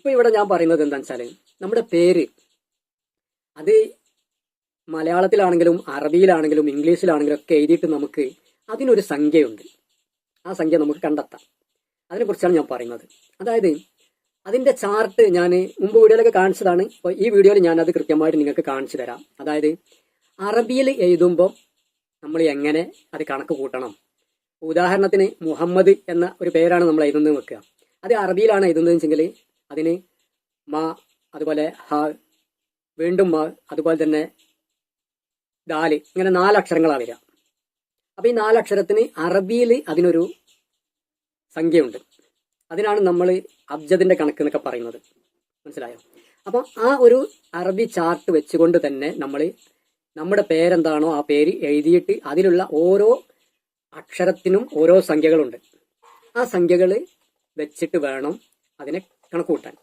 ഇപ്പൊ ഇവിടെ ഞാൻ പറയുന്നത് എന്താണെന്ന് വെച്ചാല് നമ്മുടെ പേര് അത് മലയാളത്തിലാണെങ്കിലും അറബിയിലാണെങ്കിലും ഇംഗ്ലീഷിലാണെങ്കിലും ഒക്കെ എഴുതിയിട്ട് നമുക്ക് അതിനൊരു സംഖ്യയുണ്ട്. ആ സംഖ്യ നമുക്ക് കണ്ടെത്താം. അതിനെക്കുറിച്ചാണ് ഞാൻ പറയുന്നത്. അതായത് അതിന്റെ ചാർട്ട് ഞാൻ മുമ്പ് വീഡിയോയിലൊക്കെ കാണിച്ചതാണ്. അപ്പോൾ ഈ വീഡിയോയിൽ ഞാൻ അത് കൃത്യമായിട്ട് നിങ്ങൾക്ക് കാണിച്ചു തരാം. അതായത് അറബിയിൽ എഴുതുമ്പോൾ നമ്മൾ എങ്ങനെ അത് കണക്ക് കൂട്ടണം. ഉദാഹരണത്തിന് മുഹമ്മദ് എന്ന ഒരു പേരാണ് നമ്മൾ എഴുതുന്നത് വെക്കുക. അത് അറബിയിലാണ് എഴുതുന്നത് വെച്ചെങ്കിൽ അതിന് മാ, അതുപോലെ ഹ, വീണ്ടും മാ, അതുപോലെ തന്നെ ദാല്, ഇങ്ങനെ 4 അക്ഷരങ്ങളാണ് വരിക. അപ്പൊ ഈ 4 അക്ഷരത്തിന് അറബിയിൽ അതിനൊരു സംഖ്യയുണ്ട്. അതിനാണ് നമ്മൾ അബ്ജദിന്റെ കണക്ക് എന്നൊക്കെ പറയുന്നത്. മനസ്സിലായോ? അപ്പൊ ആ ഒരു അറബി ചാർട്ട് വെച്ചുകൊണ്ട് തന്നെ നമ്മൾ നമ്മുടെ പേരെന്താണോ ആ പേര് എഴുതിയിട്ട് അതിലുള്ള ഓരോ അക്ഷരത്തിനും ഓരോ സംഖ്യകളുണ്ട്. ആ സംഖ്യകൾ വെച്ചിട്ട് വേണം അതിനെ കണക്ക് കൂട്ടാൻ.